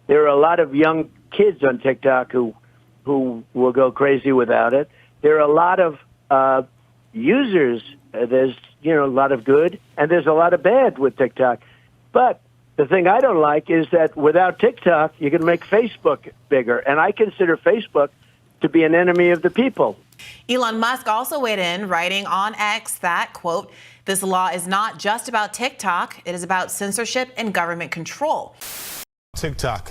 There are a lot of young kids on TikTok who will go crazy without it. There are a lot of users. There's a lot of good, and there's a lot of bad with TikTok. But the thing I don't like is that without TikTok, you can make Facebook bigger, and I consider Facebook to be an enemy of the people. Elon Musk also weighed in, writing on X that, quote, "This law is not just about TikTok. It is about censorship and government control." TikTok,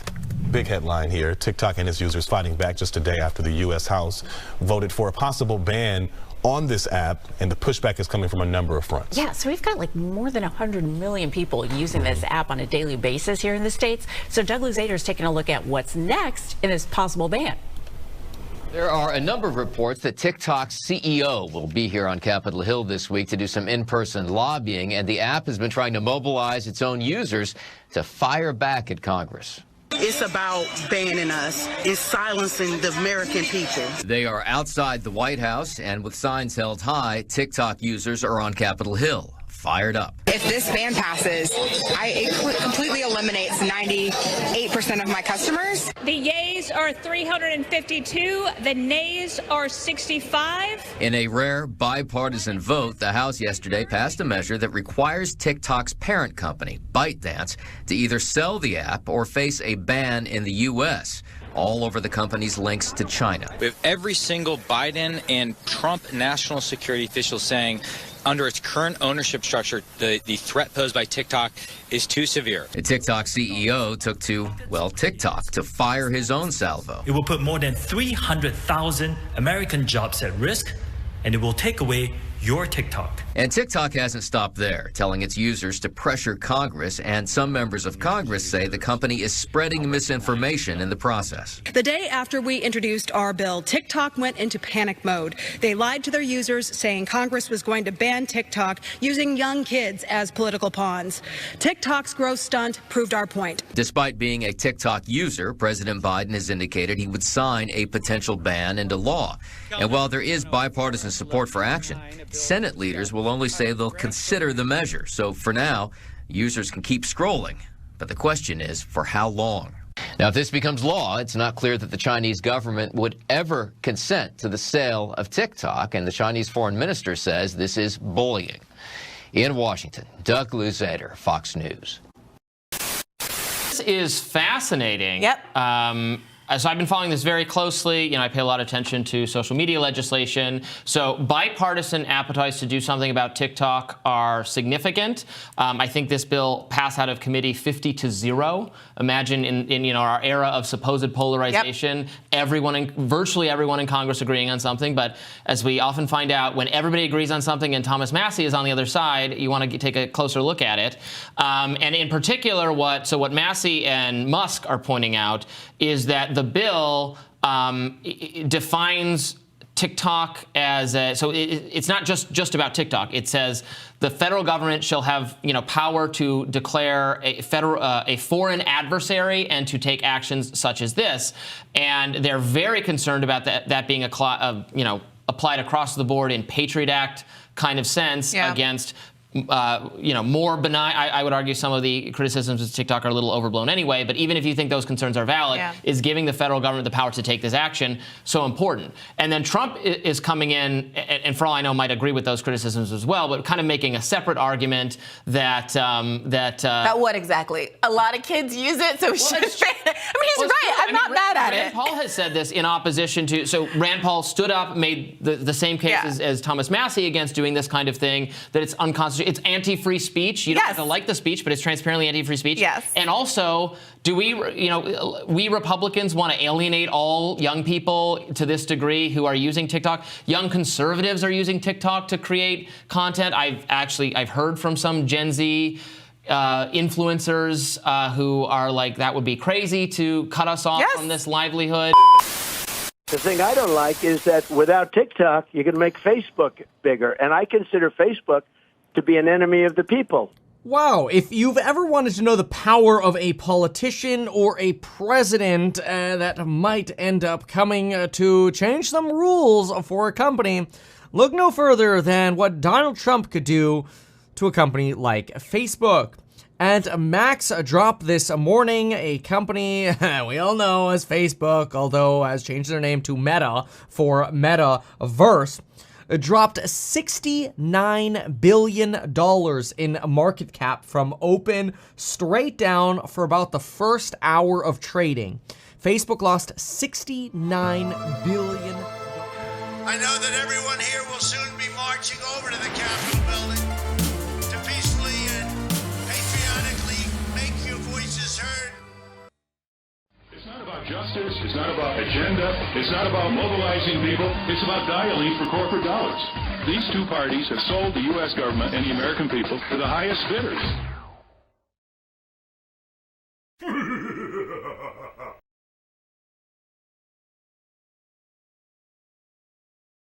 big headline here. TikTok and its users fighting back just a day after the U.S. House voted for a possible ban on this app, and the pushback is coming from a number of fronts. Yeah, so we've got like more than 100 million people using this app on a daily basis here in the States. So Doug Luzader's taking a look at what's next in this possible ban. There are a number of reports that TikTok's CEO will be here on Capitol Hill this week to do some in-person lobbying, and the app has been trying to mobilize its own users to fire back at Congress. It's about banning us. It's silencing the American people. They are outside the White House, and with signs held high, TikTok users are on Capitol Hill, fired up. If this ban passes, it completely eliminates 98% of my customers. The yays are 352, the nays are 65. In a rare bipartisan vote, the House yesterday passed a measure that requires TikTok's parent company, ByteDance, to either sell the app or face a ban in the U.S., all over the company's links to China. We have every single Biden and Trump national security official saying under its current ownership structure, the threat posed by TikTok is too severe. The TikTok CEO took to, TikTok to fire his own salvo. It will put more than 300,000 American jobs at risk, and it will take away your TikTok. And TikTok hasn't stopped there, telling its users to pressure Congress, and some members of Congress say the company is spreading misinformation in the process. The day after we introduced our bill, TikTok went into panic mode. They lied to their users, saying Congress was going to ban TikTok, using young kids as political pawns. TikTok's growth stunt proved our point. Despite being a TikTok user, President Biden has indicated he would sign a potential ban into law. And while there is bipartisan support for action, Senate leaders will only say they'll consider the measure. So for now, users can keep scrolling. But the question is, for how long? Now, if this becomes law, it's not clear that the Chinese government would ever consent to the sale of TikTok, and the Chinese foreign minister says this is bullying. In Washington, Doug Luzader, Fox News. This is fascinating. Yep. So I've been following this very closely. I pay a lot of attention to social media legislation. So bipartisan appetites to do something about TikTok are significant. I think this bill passed out of committee 50-0. Imagine in our era of supposed polarization, virtually everyone in Congress agreeing on something. But as we often find out, when everybody agrees on something and Thomas Massie is on the other side, you want to take a closer look at it. And in particular, what Massie and Musk are pointing out is that the bill defines TikTok as it's not just about TikTok. It says the federal government shall have power to declare a foreign adversary and to take actions such as this, and they're very concerned about that being applied across the board in Patriot Act kind of sense against. More benign. I would argue some of the criticisms of TikTok are a little overblown anyway, but even if you think those concerns are valid, is giving the federal government the power to take this action so important? And then Trump is coming in, and for all I know, might agree with those criticisms as well, but kind of making a separate argument that About what exactly? A lot of kids use it, so we should. He's right. I'm not mad at it. Rand Paul has said this in opposition to. So Rand Paul stood up, made the same case as Thomas Massie against doing this kind of thing, that it's unconstitutional. It's anti-free speech. You don't have to like the speech, but it's transparently anti-free speech. Yes. And also, do we Republicans want to alienate all young people to this degree who are using TikTok? Young conservatives are using TikTok to create content. I've heard from some Gen Z influencers who are like, that would be crazy to cut us off from this livelihood. The thing I don't like is that without TikTok, you can make Facebook bigger. And I consider Facebook to be an enemy of the people. Wow, if you've ever wanted to know the power of a politician or a president that might end up coming to change some rules for a company, look no further than what Donald Trump could do to a company like Facebook. And Max dropped this morning, a company we all know as Facebook, although has changed their name to Meta for Metaverse, dropped $69 billion in market cap from open straight down for about the first hour of trading. Facebook lost $69 billion. I know that everyone here will soon be marching over to the Capitol building to peacefully and patriotically make your voices heard. It's not about justice, it's not about agenda, it's not about mobilizing people, it's about dialing for corporate dollars. These two parties have sold the U.S. government and the American people to the highest bidders.